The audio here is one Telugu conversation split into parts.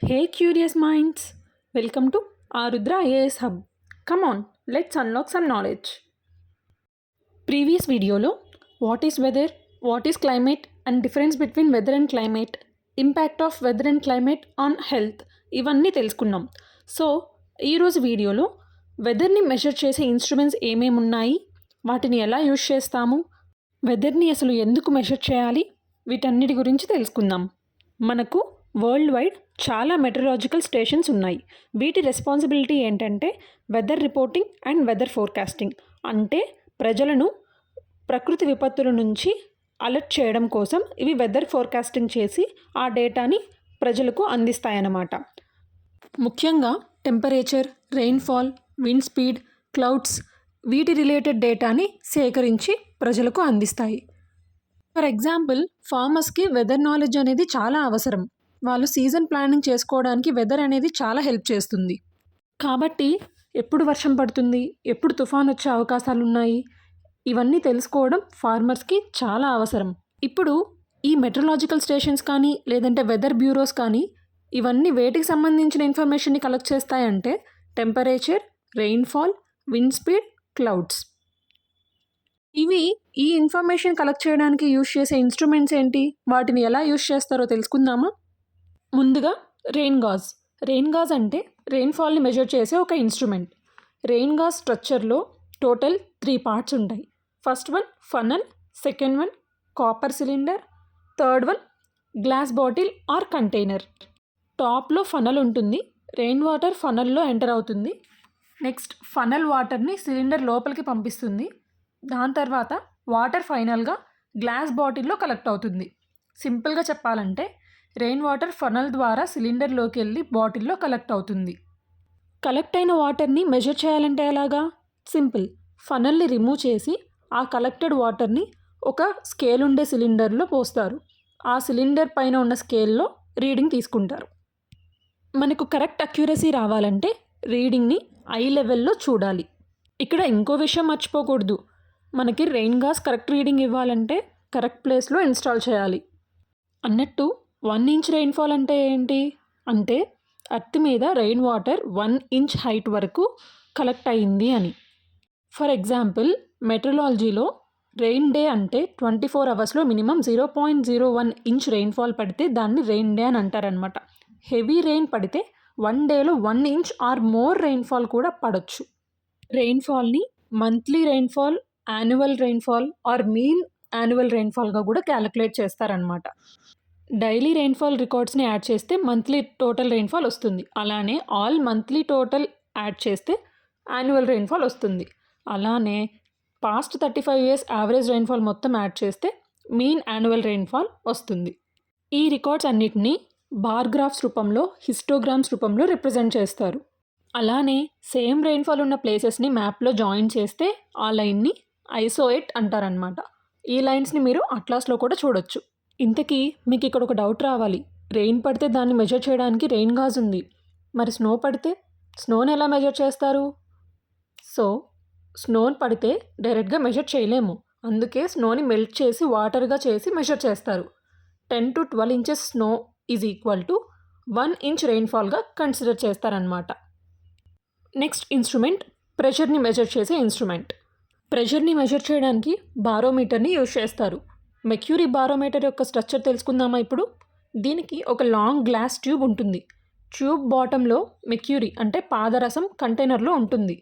Hey curious minds, welcome to Arudra IAS Hub. Come on, let's unlock some knowledge. Previous videoలో what is weather, what is climate and difference between weather and climate, impact of weather and climate on health ఇవన్నీ తెలుసుకున్నాం. సో ఈరోజు వీడియోలో వెదర్ని మెజర్ చేసే ఇన్స్ట్రుమెంట్స్ ఏమేమి ఉన్నాయి, వాటిని ఎలా యూజ్ చేస్తాము, వెదర్ని అసలు ఎందుకు మెజర్ చేయాలి, వీటన్నిటి గురించి తెలుసుకుందాం. మనకు వరల్డ్ వైడ్ చాలా మెటరలాజికల్ స్టేషన్స్ ఉన్నాయి. వీటి రెస్పాన్సిబిలిటీ ఏంటంటే weather reporting and weather forecasting. అంటే ప్రజలను ప్రకృతి విపత్తుల నుంచి అలర్ట్ చేయడం కోసం ఇవి వెదర్ ఫోర్కాస్టింగ్ చేసి ఆ డేటాని ప్రజలకు అందిస్తాయన్నమాట. ముఖ్యంగా temperature, rainfall, wind speed, clouds వీటి రిలేటెడ్ డేటాని సేకరించి ప్రజలకు అందిస్తాయి. ఫర్ ఎగ్జాంపుల్, ఫార్మర్స్కి వెదర్ నాలెడ్జ్ అనేది చాలా అవసరం. వాళ్ళు సీజన్ ప్లానింగ్ చేసుకోవడానికి వెదర్ అనేది చాలా హెల్ప్ చేస్తుంది. కాబట్టి ఎప్పుడు వర్షం పడుతుంది, ఎప్పుడు తుఫాన్ వచ్చే అవకాశాలు ఉన్నాయి, ఇవన్నీ తెలుసుకోవడం ఫార్మర్స్కి చాలా అవసరం. ఇప్పుడు ఈ మెట్రలాజికల్ స్టేషన్స్ కానీ లేదంటే వెదర్ బ్యూరోస్ కానీ ఇవన్నీ వేటికి సంబంధించిన ఇన్ఫర్మేషన్ని కలెక్ట్ చేస్తాయంటే temperature, rainfall, wind speed, clouds. ఇవి ఈ ఇన్ఫర్మేషన్ కలెక్ట్ చేయడానికి యూజ్ చేసే ఇన్స్ట్రుమెంట్స్ ఏంటి, వాటిని ఎలా యూజ్ చేస్తారో తెలుసుకుందామా. ముందుగా రెయిన్ గాజ్. రెయిన్ గాజ్ అంటే రెయిన్ఫాల్ని మెజర్ చేసే ఒక ఇన్స్ట్రుమెంట్. రెయిన్ గాజ్ స్ట్రక్చర్లో టోటల్ 3 పార్ట్స్ ఉంటాయి. First one funnel, second one copper cylinder, third one glass bottle or container. టాప్లో ఫనల్ ఉంటుంది, రెయిన్ వాటర్ ఫనల్లో ఎంటర్ అవుతుంది. నెక్స్ట్ ఫనల్ వాటర్ని సిలిండర్ లోపలికి పంపిస్తుంది. దాని తర్వాత వాటర్ ఫైనల్గా గ్లాస్ బాటిల్లో కలెక్ట్ అవుతుంది. సింపుల్గా చెప్పాలంటే రెయిన్ వాటర్ ఫనల్ ద్వారా సిలిండర్లోకి వెళ్ళి బాటిల్లో కలెక్ట్ అవుతుంది. కలెక్ట్ అయిన వాటర్ని మెజర్ చేయాలంటే ఎలాగా? సింపుల్. ఫనల్ని రిమూవ్ చేసి ఆ కలెక్టెడ్ వాటర్ని ఒక స్కేల్ ఉండే సిలిండర్లో పోస్తారు. ఆ సిలిండర్ పైన ఉన్న స్కేల్లో రీడింగ్ తీసుకుంటారు. మనకు కరెక్ట్ అక్యురసీ రావాలంటే రీడింగ్ని ఐ లెవెల్లో చూడాలి. ఇక్కడ ఇంకో విషయం మర్చిపోకూడదు. మనకి రెయిన్ గాజ్ కరెక్ట్ రీడింగ్ ఇవ్వాలంటే కరెక్ట్ ప్లేస్లో ఇన్స్టాల్ చేయాలి. అన్నట్టు 1 ఇంచ్ రెయిన్ఫాల్ అంటే ఏంటి అంటే ఎర్త్ మీద రెయిన్ వాటర్ 1 ఇంచ్ హైట్ వరకు కలెక్ట్ అయింది అని. ఫర్ ఎగ్జాంపుల్, మెట్రలాజీలో రెయిన్ డే అంటే 24 అవర్స్లో మినిమం 0.01 ఇంచ్ రెయిన్ఫాల్ పడితే దాన్ని రెయిన్ డే అని అంటారనమాట. హెవీ రెయిన్ పడితే 1 డేలో 1 ఇంచ్ ఆర్ మోర్ రెయిన్ఫాల్ కూడా పడవచ్చు. రెయిన్ఫాల్ని monthly rainfall, annual rainfall or mean annual రెయిన్ఫాల్గా కూడా క్యాలిక్యులేట్ చేస్తారనమాట. డైలీ రెయిన్ఫాల్ రికార్డ్స్ని యాడ్ చేస్తే మంత్లీ టోటల్ రెయిన్ఫాల్ వస్తుంది. అలానే ఆల్ మంత్లీ టోటల్ యాడ్ చేస్తే యాన్యువల్ రెయిన్ఫాల్ వస్తుంది. అలానే పాస్ట్ 35 ఇయర్స్ యావరేజ్ రెయిన్ఫాల్ మొత్తం యాడ్ చేస్తే మీన్ యాన్యువల్ రెయిన్ఫాల్ వస్తుంది. ఈ రికార్డ్స్ అన్నిటినీ బార్ గ్రాఫ్స్ రూపంలో, హిస్టోగ్రామ్స్ రూపంలో రిప్రజెంట్ చేస్తారు. అలానే సేమ్ రెయిన్ఫాల్ ఉన్న ప్లేసెస్ని మ్యాప్లో జాయిన్ చేస్తే ఆ లైన్ని ఐసోఎట్ అంటారనమాట. ఈ లైన్స్ని మీరు అట్లాస్లో కూడా చూడొచ్చు. ఇంతకీ మీకు ఇక్కడ ఒక డౌట్ రావాలి. రెయిన్ పడితే దాన్ని మెజర్ చేయడానికి రెయిన్ గాజ్ ఉంది, మరి స్నో పడితే స్నోని ఎలా మెజర్ చేస్తారు? సో స్నోని పడితే డైరెక్ట్గా మెజర్ చేయలేము. అందుకే స్నోని మెల్ట్ చేసి వాటర్గా చేసి మెజర్ చేస్తారు. 10 to 12 inches snow is equal to 1 inch రెయిన్ఫాల్గా కన్సిడర్ చేస్తారనమాట. నెక్స్ట్ ఇన్స్ట్రుమెంట్ ప్రెషర్ని మెజర్ చేసే ఇన్స్ట్రుమెంట్. ప్రెషర్ని మెజర్ చేయడానికి బారోమీటర్ని యూజ్ చేస్తారు. మెర్క్యూరీ బారోమీటర్ యొక్క స్ట్రక్చర్ తెలుసుకుందామా ఇప్పుడు. దీనికి ఒక లాంగ్ గ్లాస్ ట్యూబ్ ఉంటుంది. ట్యూబ్ బాటంలో మెర్క్యూరీ అంటే పాదరసం కంటైనర్లో ఉంటుంది.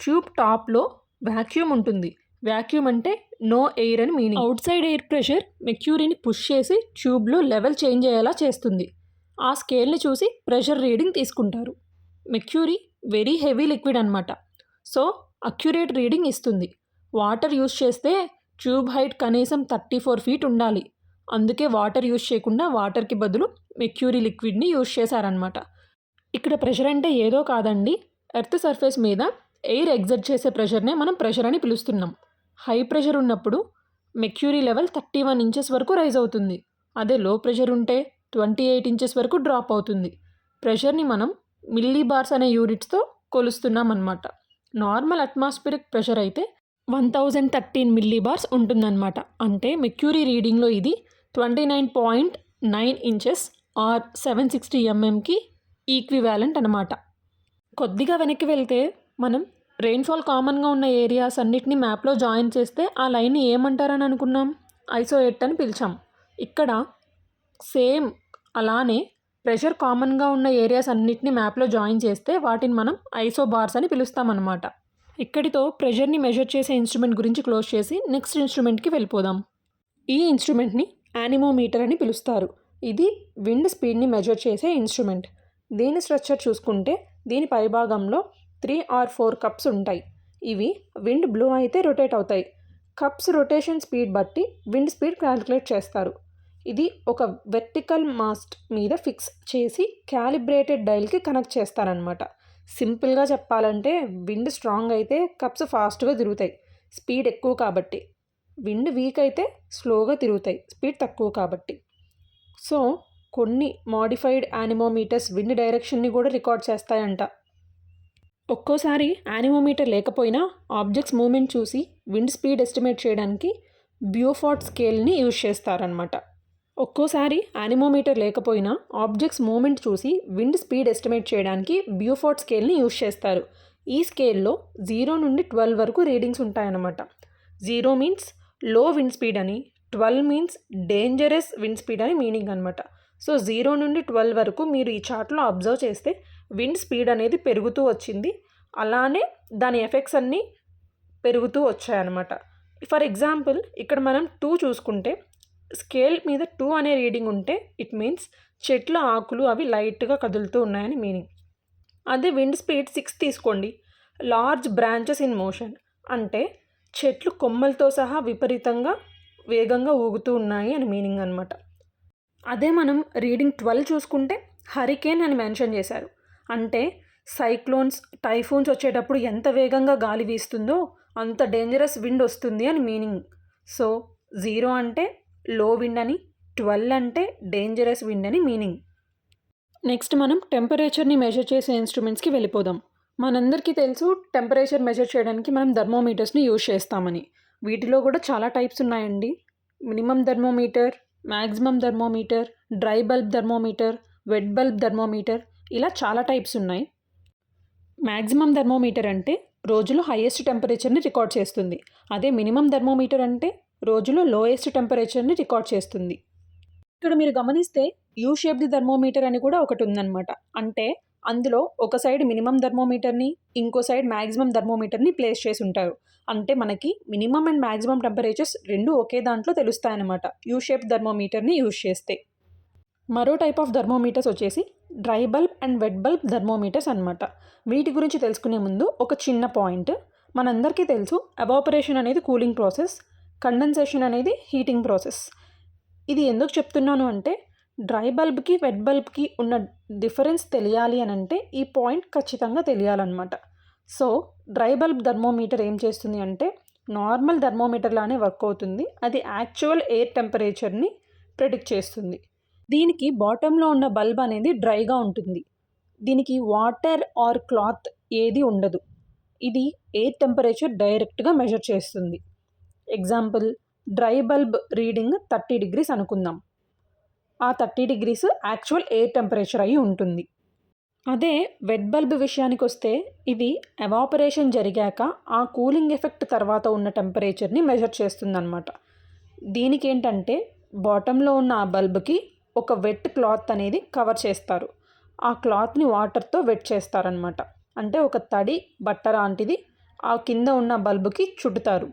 ట్యూబ్ టాప్లో వ్యాక్యూమ్ ఉంటుంది. వ్యాక్యూమ్ అంటే నో ఎయిర్ అని meaning. Outside air pressure మెర్క్యూరీని పుష్ చేసి ట్యూబ్లో లెవెల్ చేంజ్ అయ్యేలా చేస్తుంది. ఆ స్కేల్ని చూసి ప్రెషర్ రీడింగ్ తీసుకుంటారు. మెర్క్యూరీ వెరీ హెవీ లిక్విడ్ అనమాట. సో అక్యురేట్ రీడింగ్ ఇస్తుంది. వాటర్ యూజ్ చేస్తే ట్యూబ్ హైట్ కనీసం 34 feet ఉండాలి. అందుకే వాటర్ యూజ్ చేయకుండా వాటర్కి బదులు మెర్క్యూరీ లిక్విడ్ని యూజ్ చేశారనమాట. ఇక్కడ ప్రెషర్ అంటే ఏదో కాదండి, ఎర్త్ సర్ఫేస్ మీద ఎయిర్ ఎగ్జర్ట్ చేసే ప్రెషర్నే మనం ప్రెషర్ అని పిలుస్తున్నాం. హై ప్రెషర్ ఉన్నప్పుడు మెర్క్యూరీ లెవెల్ 31 ఇంచెస్ వరకు రైజ్ అవుతుంది. అదే లో ప్రెషర్ ఉంటే 28 ఇంచెస్ వరకు డ్రాప్ అవుతుంది. ప్రెషర్ని మనం మిల్లీ బార్స్ అనే యూనిట్స్తో కొలుస్తున్నాం అన్నమాట. నార్మల్ అట్మాస్ఫిరిక్ ప్రెషర్ అయితే 1013 మిల్లీబార్స్ ఉంటుందన్నమాట. అంటే మెర్క్యూరీ రీడింగ్లో ఇది 29.9 ఇంచెస్ ఆర్ 760 mmకి ఈక్వివాలెంట్ అనమాట. కొద్దిగా వెనక్కి వెళ్తే మనం రెయిన్ఫాల్ కామన్గా ఉన్న ఏరియాస్ అన్నిటిని మ్యాప్లో జాయిన్ చేస్తే ఆ లైన్ని ఏమంటారని అనుకున్నాం? ఐసోఎట్ అని పిలిచాం. ఇక్కడ సేమ్ అలానే ప్రెషర్ కామన్గా ఉన్న ఏరియాస్ అన్నిటిని మ్యాప్లో జాయిన్ చేస్తే వాటిని మనం ఐసోబార్స్ అని పిలుస్తామన్నమాట. ఇక్కడితో ప్రెషర్ని మెజర్ చేసే ఇన్స్ట్రుమెంట్ గురించి క్లోజ్ చేసి నెక్స్ట్ ఇన్స్ట్రుమెంట్కి వెళ్ళిపోదాం. ఈ ఇన్స్ట్రుమెంట్ని యానిమోమీటర్ అని పిలుస్తారు. ఇది విండ్ స్పీడ్ని మెజర్ చేసే ఇన్స్ట్రుమెంట్. దీని స్ట్రక్చర్ చూసుకుంటే దీని పైభాగంలో 3 or 4 కప్స్ ఉంటాయి. ఇవి విండ్ బ్లో అయితే రొటేట్ అవుతాయి. కప్స్ రొటేషన్ స్పీడ్ బట్టి విండ్ స్పీడ్ క్యాలిక్యులేట్ చేస్తారు. ఇది ఒక వెర్టికల్ మాస్ట్ మీద ఫిక్స్ చేసి క్యాలిబ్రేటెడ్ డైల్కి కనెక్ట్ చేస్తారనమాట. సింపుల్గా చెప్పాలంటే విండ్ స్ట్రాంగ్ అయితే కప్స్ ఫాస్ట్గా తిరుగుతాయి, స్పీడ్ ఎక్కువ కాబట్టి. విండ్ వీక్ అయితే స్లోగా తిరుగుతాయి, స్పీడ్ తక్కువ కాబట్టి. సో కొన్ని మోడిఫైడ్ యానిమోమీటర్స్ విండ్ డైరెక్షన్ని కూడా రికార్డ్ చేస్తాయంట. ఒక్కోసారి యానిమోమీటర్ లేకపోయినా ఆబ్జెక్ట్స్ మూమెంట్ చూసి విండ్ స్పీడ్ ఎస్టిమేట్ చేయడానికి బ్యూఫోర్డ్ స్కేల్ని యూజ్ చేస్తారనమాట. ఒక్కోసారి యానిమోమీటర్ లేకపోయినా ఆబ్జెక్ట్స్ మూమెంట్ చూసి విండ్ స్పీడ్ ఎస్టిమేట్ చేయడానికి బ్యూఫోర్డ్ స్కేల్ని యూజ్ చేస్తారు. ఈ స్కేల్లో 0 నుండి 12 వరకు రీడింగ్స్ ఉంటాయన్నమాట. 0 మీన్స్ లో విండ్ స్పీడ్ అని, 12 మీన్స్ డేంజరస్ విండ్ స్పీడ్ అని మీనింగ్ అనమాట. సో 0 నుండి 12 వరకు మీరు ఈ చార్ట్లో అబ్జర్వ్ చేస్తే విండ్ స్పీడ్ అనేది పెరుగుతూ వచ్చింది, అలానే దాని ఎఫెక్ట్స్ అన్నీ పెరుగుతూ వచ్చాయన్నమాట. ఫర్ ఎగ్జాంపుల్ ఇక్కడ మనం 2 చూసుకుంటే స్కేల్ మీద 2 అనే రీడింగ్ ఉంటే ఇట్ మీన్స్ చెట్ల ఆకులు అవి లైట్గా కదులుతూ ఉన్నాయని మీనింగ్. అదే విండ్ స్పీడ్ 6 తీసుకోండి, లార్జ్ బ్రాంచెస్ ఇన్ మోషన్ అంటే చెట్లు కొమ్మలతో సహా విపరీతంగా వేగంగా ఊగుతూ ఉన్నాయి అని మీనింగ్ అనమాట. అదే మనం రీడింగ్ 12 చూసుకుంటే హరికేన్ అని మెన్షన్ చేశారు. అంటే సైక్లోన్స్, టైఫూన్స్ వచ్చేటప్పుడు ఎంత వేగంగా గాలి వీస్తుందో అంత డేంజరస్ విండ్ వస్తుంది అని మీనింగ్. సో 0 అంటే లో విండ్ అని, 12 అంటే డేంజరస్ విండ్ అని మీనింగ్. నెక్స్ట్ మనం టెంపరేచర్ని మెజర్ చేసే ఇన్స్ట్రుమెంట్స్కి వెళ్ళిపోదాం. మనందరికీ తెలుసు టెంపరేచర్ మెజర్ చేయడానికి మనం థర్మోమీటర్స్ని యూజ్ చేస్తామని. వీటిలో కూడా చాలా టైప్స్ ఉన్నాయండి. Minimum thermometer, maximum thermometer, dry bulb thermometer, wet bulb thermometer, ఇలా చాలా టైప్స్ ఉన్నాయి. మ్యాక్సిమం థర్మోమీటర్ అంటే రోజులో హైయెస్ట్ టెంపరేచర్ని రికార్డ్ చేస్తుంది. అదే మినిమం థర్మోమీటర్ అంటే రోజులో లోయెస్ట్ టెంపరేచర్ని రికార్డ్ చేస్తుంది. ఇక్కడ మీరు గమనిస్తే యూ షేప్డ్ థర్మోమీటర్ అని కూడా ఒకటి ఉందన్నమాట. అంటే అందులో ఒక సైడ్ మినిమం థర్మోమీటర్ని, ఇంకో సైడ్ మ్యాక్సిమం థర్మోమీటర్ని ప్లేస్ చేసి ఉంటారు. అంటే మనకి మినిమం అండ్ మ్యాక్సిమం టెంపరేచర్స్ రెండు ఒకే దాంట్లో తెలుస్తాయన్నమాట యూ షేప్ థర్మోమీటర్ని యూజ్ చేస్తే. మరో టైప్ ఆఫ్ థర్మోమీటర్స్ వచ్చేసి dry bulb and wet bulb thermometers అనమాట. వీటి గురించి తెలుసుకునే ముందు ఒక చిన్న పాయింట్. మనందరికీ తెలుసు ఎవాపరేషన్ అనేది కూలింగ్ ప్రాసెస్, కండెన్సేషన్ అనేది హీటింగ్ ప్రాసెస్. ఇది ఎందుకు చెప్తున్నాను అంటే డ్రై బల్బ్కి వెట్ బల్బ్కి ఉన్న డిఫరెన్స్ తెలియాలి అని అంటే ఈ పాయింట్ ఖచ్చితంగా తెలియాలన్నమాట. సో డ్రై బల్బ్ థర్మోమీటర్ ఏం చేస్తుంది అంటే నార్మల్ థర్మోమీటర్ లానే వర్క్ అవుతుంది. అది యాక్చువల్ ఎయిర్ టెంపరేచర్ని ప్రెడిక్ట్ చేస్తుంది. దీనికి బాటంలో ఉన్న బల్బ్ అనేది డ్రైగా ఉంటుంది. దీనికి వాటర్ ఆర్ క్లాత్ ఏది ఉండదు. ఇది ఎయిర్ టెంపరేచర్ డైరెక్ట్గా మెజర్ చేస్తుంది. Example, dry bulb reading 30 degrees అనుకుందాం. ఆ 30 degrees యాక్చువల్ ఎయిర్ టెంపరేచర్ అయి ఉంటుంది. అదే వెట్ బల్బ్ విషయానికి వస్తే ఇది ఎవాపరేషన్ జరిగాక ఆ కూలింగ్ ఎఫెక్ట్ తర్వాత ఉన్న టెంపరేచర్ని మెజర్ చేస్తుందన్నమాట. దీనికి ఏంటంటే బాటంలో ఉన్న ఆ బల్బ్కి ఒక వెట్ క్లాత్ అనేది కవర్ చేస్తారు. ఆ క్లాత్ని వాటర్తో వెట్ చేస్తారనమాట. అంటే ఒక తడి బట్ట లాంటిది ఆ కింద ఉన్న బల్బుకి చుట్టుతారు.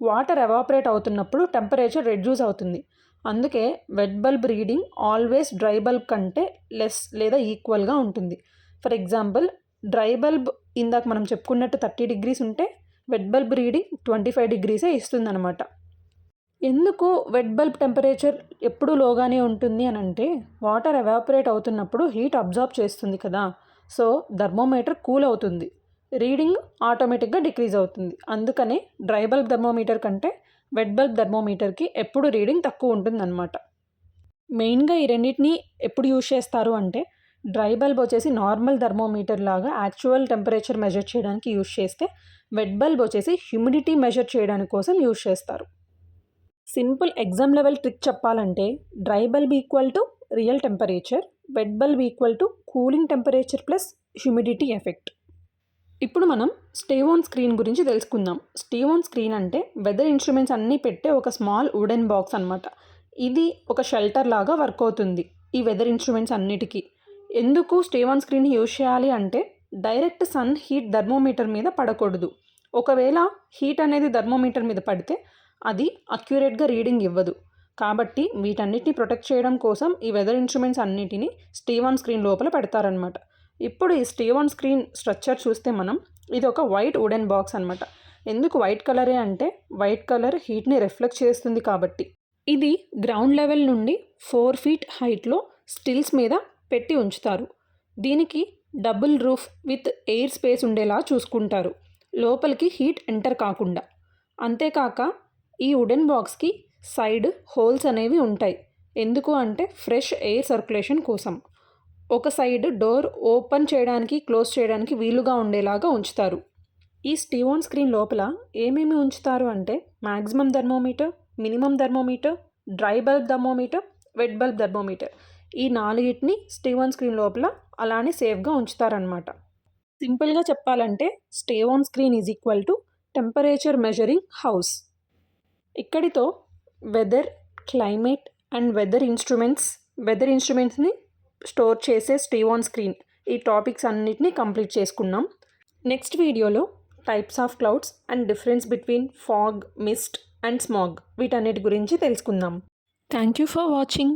వాటర్ ఎవాపరేట్ అవుతున్నప్పుడు టెంపరేచర్ రెడ్యూస్ అవుతుంది. అందుకే wet bulb reading always dry bulb కంటే లెస్ లేదా ఈక్వల్గా ఉంటుంది. ఫర్ ఎగ్జాంపుల్, డ్రై బల్బ్ ఇందాక మనం చెప్పుకున్నట్టు 30 degrees ఉంటే వెట్ బల్బ్ రీడింగ్ 25 degrees ఇస్తుందన్నమాట. ఎందుకు వెట్ బల్బ్ టెంపరేచర్ ఎప్పుడూ లోగానే ఉంటుంది అని అంటే వాటర్ ఎవాపరేట్ అవుతున్నప్పుడు హీట్ అబ్జార్బ్ చేస్తుంది కదా. సో థర్మోమీటర్ కూల్ అవుతుంది, రీడింగ్ ఆటోమేటిక్గా డిక్రీజ్ అవుతుంది. అందుకనే డ్రై బల్బ్ థర్మోమీటర్ కంటే వెట్ బల్బ్ థర్మోమీటర్కి ఎప్పుడు రీడింగ్ తక్కువ ఉంటుందన్నమాట. మెయిన్గా ఈ రెండింటిని ఎప్పుడు యూజ్ చేస్తారు అంటే డ్రై బల్బ్ వచ్చేసి నార్మల్ థర్మోమీటర్ లాగా యాక్చువల్ టెంపరేచర్ మెజర్ చేయడానికి యూజ్ చేస్తే, వెట్ బల్బ్ వచ్చేసి హ్యూమిడిటీ మెజర్ చేయడానికి కోసం యూజ్ చేస్తారు. సింపుల్ ఎగ్జామ్ లెవెల్ ట్రిక్ చెప్పాలంటే dry bulb equal to real temperature, wet bulb equal to cooling temperature plus humidity effect. ఇప్పుడు మనం స్టే ఆన్ స్క్రీన్ గురించి తెలుసుకుందాం. స్టే ఆన్ స్క్రీన్ అంటే వెదర్ ఇన్స్ట్రుమెంట్స్ అన్నీ పెట్టే ఒక స్మాల్ వుడెన్ బాక్స్ అనమాట. ఇది ఒక షెల్టర్ లాగా వర్క్ అవుతుంది ఈ వెదర్ ఇన్స్ట్రుమెంట్స్ అన్నిటికీ. ఎందుకు స్టే ఆన్ స్క్రీన్ యూజ్ చేయాలి అంటే డైరెక్ట్ సన్ హీట్ థర్మోమీటర్ మీద పడకూడదు. ఒకవేళ హీట్ అనేది థర్మోమీటర్ మీద పడితే అది అక్యురేట్గా రీడింగ్ ఇవ్వదు. కాబట్టి వీటన్నిటిని ప్రొటెక్ట్ చేయడం కోసం ఈ వెదర్ ఇన్స్ట్రుమెంట్స్ అన్నిటిని స్టే ఆన్ స్క్రీన్ లోపల పెడతారనమాట. ఇప్పుడు ఈ స్టే ఆన్ స్క్రీన్ స్ట్రక్చర్ చూస్తే మనం ఇది ఒక వైట్ వుడెన్ బాక్స్ అనమాట. ఎందుకు వైట్ కలరే అంటే వైట్ కలర్ హీట్ని రిఫ్లెక్ట్ చేస్తుంది కాబట్టి. ఇది గ్రౌండ్ లెవెల్ నుండి 4 feet హైట్లో స్టిల్స్ మీద పెట్టి ఉంచుతారు. దీనికి double roof with air space ఉండేలా చూసుకుంటారు, లోపలికి హీట్ ఎంటర్ కాకుండా. అంతేకాక ఈ వుడెన్ బాక్స్కి సైడ్ హోల్స్ అనేవి ఉంటాయి. ఎందుకు అంటే ఫ్రెష్ ఎయిర్ సర్క్యులేషన్ కోసం. ఒక సైడ్ డోర్ ఓపెన్ చేయడానికి క్లోజ్ చేయడానికి వీలుగా ఉండేలాగా ఉంచుతారు. ఈ స్టే ఆన్ స్క్రీన్ లోపల ఏమేమి ఉంచుతారు అంటే maximum thermometer, minimum thermometer, dry bulb thermometer, wet bulb thermometer. ఈ 4ని స్టే ఆన్ స్క్రీన్ లోపల అలానే సేఫ్గా ఉంచుతారనమాట. సింపుల్గా చెప్పాలంటే Stevenson screen is equal to temperature measuring house. ఇక్కడితో వెదర్, క్లైమేట్ అండ్ వెదర్ ఇన్స్ట్రుమెంట్స్ని స్టోర్ చేసే స్టే ఆన్ స్క్రీన్ ఈ టాపిక్స్ అన్నిటినీ కంప్లీట్ చేసుకున్నాం. నెక్స్ట్ వీడియోలో types of clouds and difference between fog, mist and smog వీటన్నిటి గురించి తెలుసుకుందాం. Thank you for watching.